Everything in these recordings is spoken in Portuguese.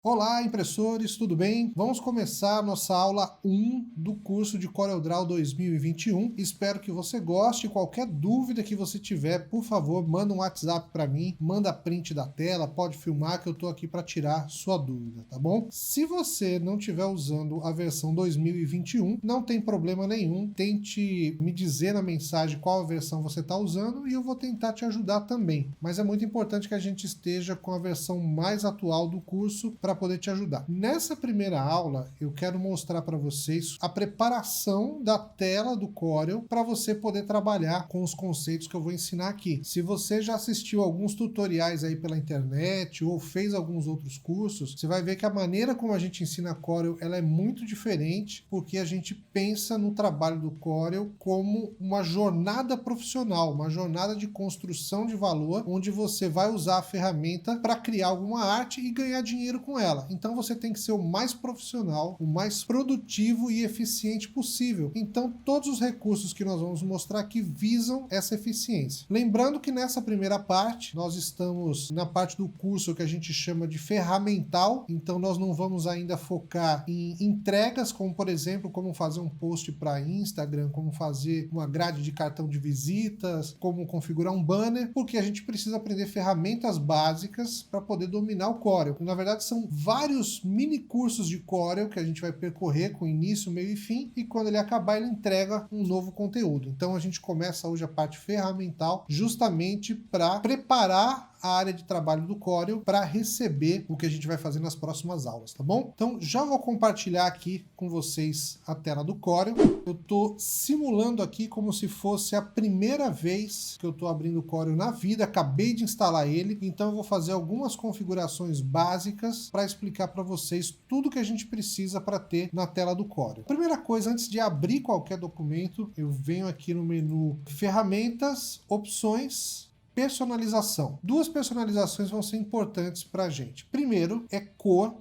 Olá, impressores, tudo bem? Vamos começar a nossa aula 1 do curso de CorelDRAW 2021. Espero que você goste. Qualquer dúvida que você tiver, por favor, manda um WhatsApp para mim, manda print da tela, pode filmar que eu estou aqui para tirar sua dúvida, tá bom? Se você não estiver usando a versão 2021, não tem problema nenhum. Tente me dizer na mensagem qual a versão você está usando e eu vou tentar te ajudar também. Mas é muito importante que a gente esteja com a versão mais atual do curso para poder te ajudar. Nessa primeira aula, eu quero mostrar para vocês a preparação da tela do Corel para você poder trabalhar com os conceitos que eu vou ensinar aqui. Se você já assistiu alguns tutoriais aí pela internet ou fez alguns outros cursos, você vai ver que a maneira como a gente ensina Corel ela é muito diferente, porque a gente pensa no trabalho do Corel como uma jornada profissional, uma jornada de construção de valor, onde você vai usar a ferramenta para criar alguma arte e ganhar dinheiro com ela. Então você tem que ser o mais profissional, o mais produtivo e eficiente possível. Então todos os recursos que nós vamos mostrar aqui visam essa eficiência. Lembrando que nessa primeira parte, nós estamos na parte do curso que a gente chama de ferramental, então nós não vamos ainda focar em entregas, como por exemplo, como fazer um post para Instagram, como fazer uma grade de cartão de visitas, como configurar um banner, porque a gente precisa aprender ferramentas básicas para poder dominar o Corel. Na verdade, são vários mini cursos de Corel que a gente vai percorrer com início, meio e fim, e quando ele acabar, ele entrega um novo conteúdo. Então a gente começa hoje a parte ferramental justamente para preparar a área de trabalho do Corel para receber o que a gente vai fazer nas próximas aulas, tá bom? Então já vou compartilhar aqui com vocês a tela do Corel. Eu estou simulando aqui como se fosse a primeira vez que eu estou abrindo o Corel na vida, acabei de instalar ele, então eu vou fazer algumas configurações básicas para explicar para vocês tudo que a gente precisa para ter na tela do Corel. Primeira coisa, antes de abrir qualquer documento, eu venho aqui no menu Ferramentas, Opções, Personalização. Duas personalizações vão ser importantes para a gente. Primeiro é cor.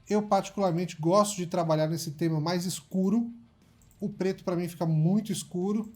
Eu particularmente gosto de trabalhar nesse tema mais escuro. O preto para mim fica muito escuro.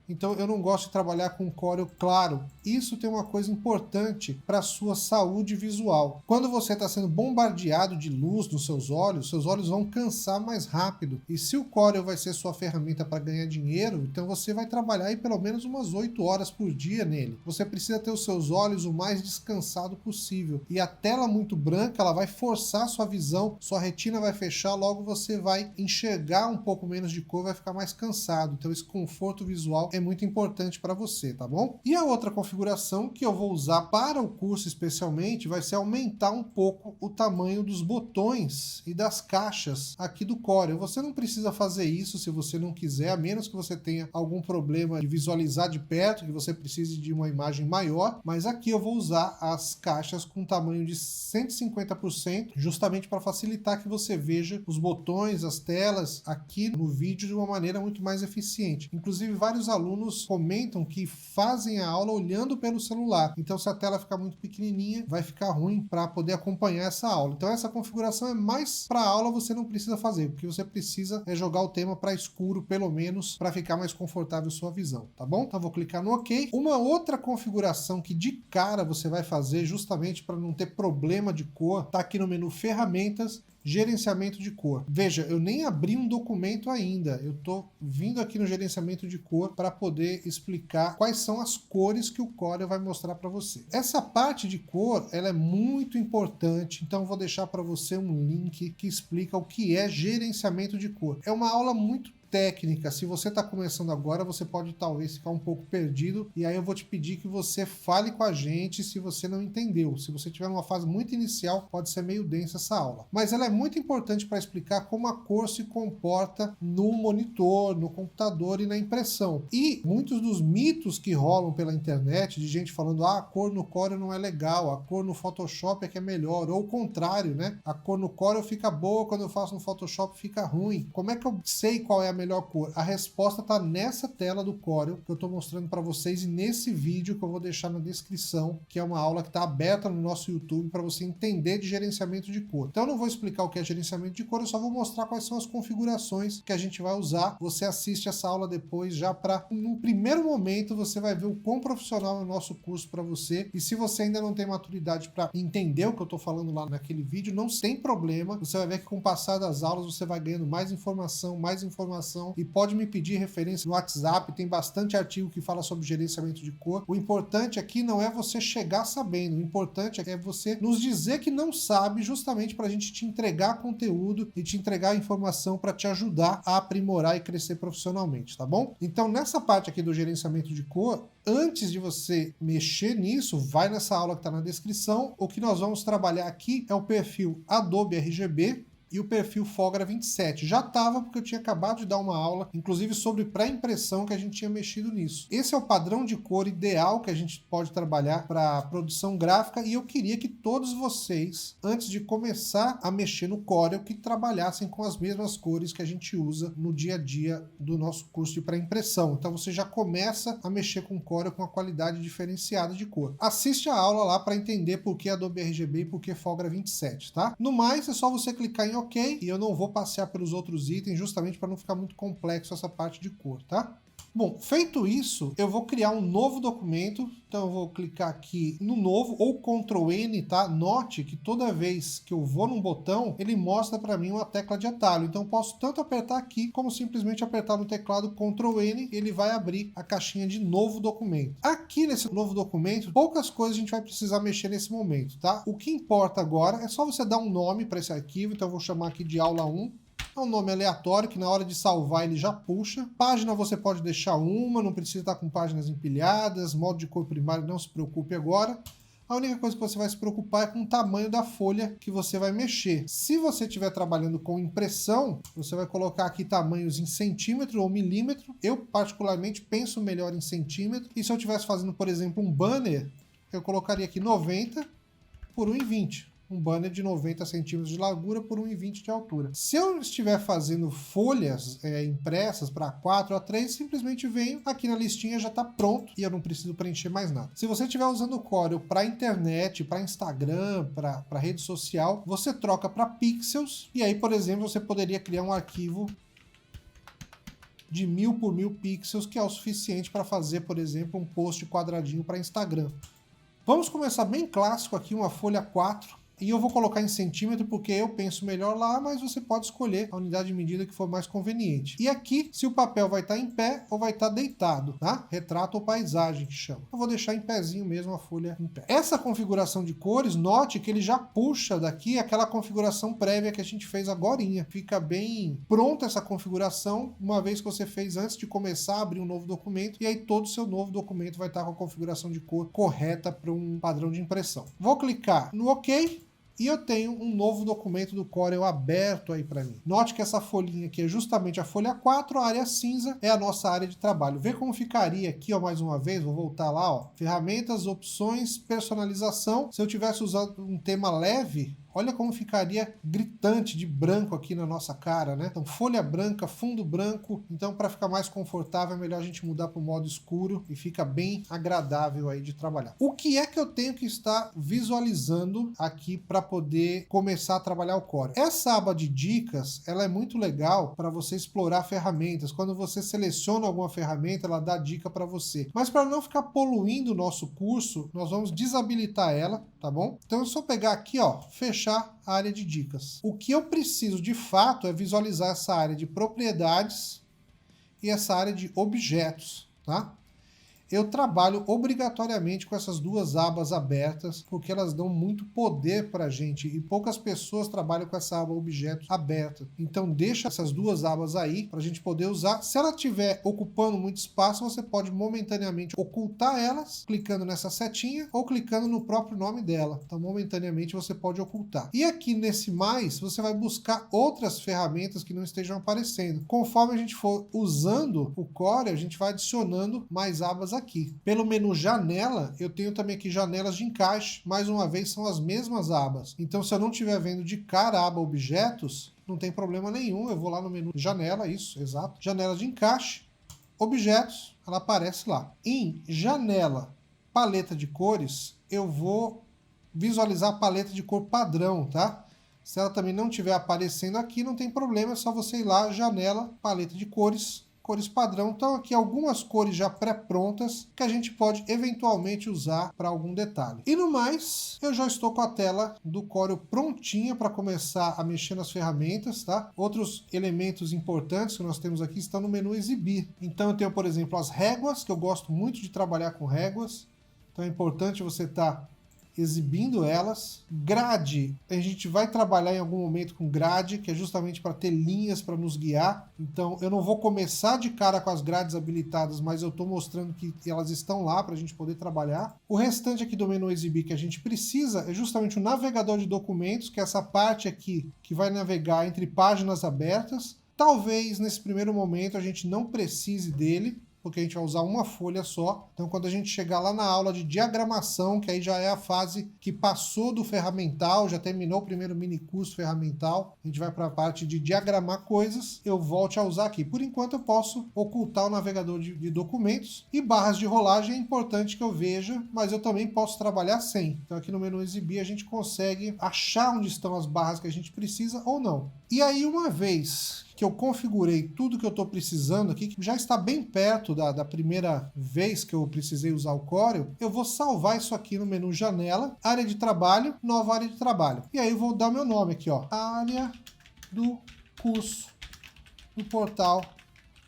Então eu não gosto de trabalhar com Corel claro. Isso tem uma coisa importante para a sua saúde visual. Quando você está sendo bombardeado de luz nos seus olhos vão cansar mais rápido. E se o Corel vai ser sua ferramenta para ganhar dinheiro, então você vai trabalhar aí pelo menos umas 8 horas por dia nele. Você precisa ter os seus olhos o mais descansado possível. E a tela muito branca, ela vai forçar a sua visão, sua retina vai fechar, logo você vai enxergar um pouco menos de cor, vai ficar mais cansado. Então esse conforto visual é muito importante para você, tá bom? E a outra configuração que eu vou usar para o curso especialmente vai ser aumentar um pouco o tamanho dos botões e das caixas aqui do Corel. Você não precisa fazer isso se você não quiser, a menos que você tenha algum problema de visualizar de perto, que você precise de uma imagem maior, mas aqui eu vou usar as caixas com tamanho de 150%, justamente para facilitar que você veja os botões, as telas aqui no vídeo de uma maneira muito mais eficiente. Inclusive vários alunos comentam que fazem a aula olhando pelo celular. Então, se a tela ficar muito pequenininha, vai ficar ruim para poder acompanhar essa aula. Então, essa configuração é mais para a aula, você não precisa fazer. O que você precisa é jogar o tema para escuro, pelo menos, para ficar mais confortável sua visão, tá bom? Então, vou clicar no OK. Uma outra configuração que de cara você vai fazer, justamente para não ter problema de cor, tá aqui no menu Ferramentas, Gerenciamento de cor. Veja, eu nem abri um documento ainda. Eu estou vindo aqui no gerenciamento de cor para poder explicar quais são as cores que o Corel vai mostrar para você. Essa parte de cor, ela é muito importante, então eu vou deixar para você um link que explica o que é gerenciamento de cor. É uma aula muito técnica. Se você está começando agora, você pode talvez ficar um pouco perdido, e aí eu vou te pedir que você fale com a gente se você não entendeu. Se você estiver numa fase muito inicial, pode ser meio densa essa aula. Mas ela é muito importante para explicar como a cor se comporta no monitor, no computador e na impressão. E muitos dos mitos que rolam pela internet, de gente falando, a cor no Corel não é legal, a cor no Photoshop é que é melhor, ou o contrário, né? A cor no Corel fica boa, quando eu faço no Photoshop fica ruim. Como é que eu sei qual é a melhor cor? A resposta está nessa tela do Corel que eu estou mostrando para vocês e nesse vídeo que eu vou deixar na descrição, que é uma aula que está aberta no nosso YouTube para você entender de gerenciamento de cor. Então eu não vou explicar o que é gerenciamento de cor, eu só vou mostrar quais são as configurações que a gente vai usar. Você assiste essa aula depois já para, no primeiro momento, você vai ver o quão profissional é o nosso curso para você. E se você ainda não tem maturidade para entender o que eu estou falando lá naquele vídeo, não tem problema. Você vai ver que com o passar das aulas você vai ganhando mais informação e pode me pedir referência no WhatsApp, tem bastante artigo que fala sobre gerenciamento de cor. O importante aqui não é você chegar sabendo, o importante é você nos dizer que não sabe, justamente para a gente te entregar conteúdo e te entregar informação para te ajudar a aprimorar e crescer profissionalmente, tá bom? Então nessa parte aqui do gerenciamento de cor, antes de você mexer nisso, vai nessa aula que está na descrição. O que nós vamos trabalhar aqui é o perfil Adobe RGB e o perfil Fogra 27. Já estava porque eu tinha acabado de dar uma aula, inclusive sobre pré-impressão, que a gente tinha mexido nisso. Esse é o padrão de cor ideal que a gente pode trabalhar para produção gráfica e eu queria que todos vocês, antes de começar a mexer no Corel, que trabalhassem com as mesmas cores que a gente usa no dia a dia do nosso curso de pré-impressão. Então você já começa a mexer com o Corel com a qualidade diferenciada de cor. Assiste a aula lá para entender por que Adobe RGB e por que Fogra 27, tá? No mais, é só você clicar em OK, e eu não vou passear pelos outros itens justamente para não ficar muito complexo essa parte de cor, tá? Bom, feito isso, eu vou criar um novo documento. Então eu vou clicar aqui no novo ou Ctrl N, tá? Note que toda vez que eu vou num botão, ele mostra para mim uma tecla de atalho. Então eu posso tanto apertar aqui, como simplesmente apertar no teclado Ctrl N, ele vai abrir a caixinha de novo documento. Aqui nesse novo documento, poucas coisas a gente vai precisar mexer nesse momento, tá? O que importa agora é só você dar um nome para esse arquivo. Então eu vou chamar aqui de aula 1. É um nome aleatório que na hora de salvar ele já puxa. Página você pode deixar uma, não precisa estar com páginas empilhadas. Modo de cor primário, não se preocupe agora. A única coisa que você vai se preocupar é com o tamanho da folha que você vai mexer. Se você estiver trabalhando com impressão, você vai colocar aqui tamanhos em centímetro ou milímetro. Eu particularmente penso melhor em centímetro. E se eu estivesse fazendo, por exemplo, um banner, eu colocaria aqui 90 por 1,20. Um banner de 90 centímetros de largura por 1,20 de altura. Se eu estiver fazendo folhas impressas para A4, A3, simplesmente venho aqui na listinha, já está pronto e eu não preciso preencher mais nada. Se você estiver usando o Corel para internet, para Instagram, para rede social, você troca para pixels e aí, por exemplo, você poderia criar um arquivo de 1000 por 1000 pixels, que é o suficiente para fazer, por exemplo, um post quadradinho para Instagram. Vamos começar bem clássico aqui, uma folha 4. E eu vou colocar em centímetro porque eu penso melhor lá, mas você pode escolher a unidade de medida que for mais conveniente. E aqui, se o papel vai estar em pé ou vai estar deitado, tá? Retrato ou paisagem que chama. Eu vou deixar em pezinho mesmo a folha em pé. Essa configuração de cores, note que ele já puxa daqui aquela configuração prévia que a gente fez agorinha. Fica bem pronta essa configuração, uma vez que você fez antes de começar a abrir um novo documento, e aí todo o seu novo documento vai estar com a configuração de cor correta para um padrão de impressão. Vou clicar no OK. E eu tenho um novo documento do Corel aberto aí para mim. Note que essa folhinha aqui é justamente a folha 4, a área cinza é a nossa área de trabalho. Vê como ficaria aqui, ó, mais uma vez, vou voltar lá, ó. Ferramentas, opções, personalização. Se eu tivesse usado um tema leve, olha como ficaria gritante de branco aqui na nossa cara, né? Então, folha branca, fundo branco. Então, para ficar mais confortável, é melhor a gente mudar para o modo escuro e fica bem agradável aí de trabalhar. O que é que eu tenho que estar visualizando aqui para poder começar a trabalhar o Corel? Essa aba de dicas, ela é muito legal para você explorar ferramentas. Quando você seleciona alguma ferramenta, ela dá dica para você. Mas para não ficar poluindo o nosso curso, nós vamos desabilitar ela, tá bom? Então, é só pegar aqui, ó, fechar a área de dicas. O que eu preciso de fato é visualizar essa área de propriedades e essa área de objetos, tá? Eu trabalho obrigatoriamente com essas duas abas abertas, porque elas dão muito poder para a gente, e poucas pessoas trabalham com essa aba objetos aberta. Então deixa essas duas abas aí, para a gente poder usar. Se ela estiver ocupando muito espaço, você pode momentaneamente ocultar elas, clicando nessa setinha, ou clicando no próprio nome dela. Então momentaneamente você pode ocultar. E aqui nesse mais, você vai buscar outras ferramentas que não estejam aparecendo. Conforme a gente for usando o Corel, a gente vai adicionando mais abas aqui. aqui. Pelo menu janela, eu tenho também aqui janelas de encaixe. Mais uma vez, são as mesmas abas. Então, se eu não estiver vendo de cara a aba objetos, não tem problema nenhum. Eu vou lá no menu janela, isso, exato. Janela de encaixe, objetos, ela aparece lá. Em janela, paleta de cores, eu vou visualizar a paleta de cor padrão, tá? Se ela também não estiver aparecendo aqui, não tem problema, é só você ir lá, janela, paleta de cores, cores padrão. Então aqui algumas cores já pré-prontas que a gente pode eventualmente usar para algum detalhe. E no mais, eu já estou com a tela do Corel prontinha para começar a mexer nas ferramentas, tá? Outros elementos importantes que nós temos aqui estão no menu exibir. Então eu tenho, por exemplo, as réguas, que eu gosto muito de trabalhar com réguas. Então é importante você estar exibindo elas. Grade, a gente vai trabalhar em algum momento com grade, que é justamente para ter linhas para nos guiar. Então eu não vou começar de cara com as grades habilitadas, mas eu estou mostrando que elas estão lá para a gente poder trabalhar. O restante aqui do menu exibir que a gente precisa é justamente o navegador de documentos, que é essa parte aqui que vai navegar entre páginas abertas. Talvez nesse primeiro momento a gente não precise dele, porque a gente vai usar uma folha só. Então quando a gente chegar lá na aula de diagramação, que aí já é a fase que passou do ferramental, já terminou o primeiro mini curso ferramental, a gente vai para a parte de diagramar coisas, eu volte a usar aqui. Por enquanto eu posso ocultar o navegador de documentos, e barras de rolagem é importante que eu veja, mas eu também posso trabalhar sem. Então aqui no menu exibir a gente consegue achar onde estão as barras que a gente precisa ou não. E aí uma vez que eu configurei tudo que eu estou precisando aqui, que já está bem perto da primeira vez que eu precisei usar o Corel, eu vou salvar isso aqui no menu janela, área de trabalho, nova área de trabalho. E aí eu vou dar meu nome aqui, ó, área do curso do portal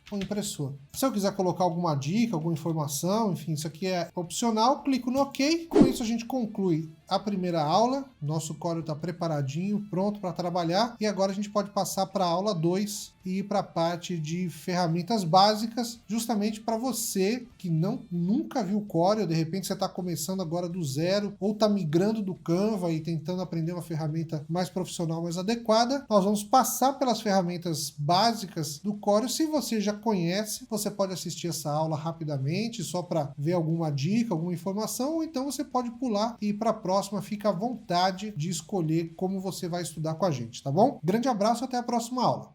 com impressor. Se eu quiser colocar alguma dica, alguma informação, enfim, isso aqui é opcional, clico no OK. Com isso a gente conclui a primeira aula, nosso Corel está preparadinho, pronto para trabalhar, e agora a gente pode passar para a aula 2 e ir para a parte de ferramentas básicas, justamente para você que nunca viu o Corel, de repente você está começando agora do zero, ou está migrando do Canva e tentando aprender uma ferramenta mais profissional, mais adequada. Nós vamos passar pelas ferramentas básicas do Corel. Se você já conhece, você pode assistir essa aula rapidamente, só para ver alguma dica, alguma informação, ou então você pode pular e ir para a próxima. Fica à vontade de escolher como você vai estudar com a gente, tá bom? Grande abraço, até a próxima aula.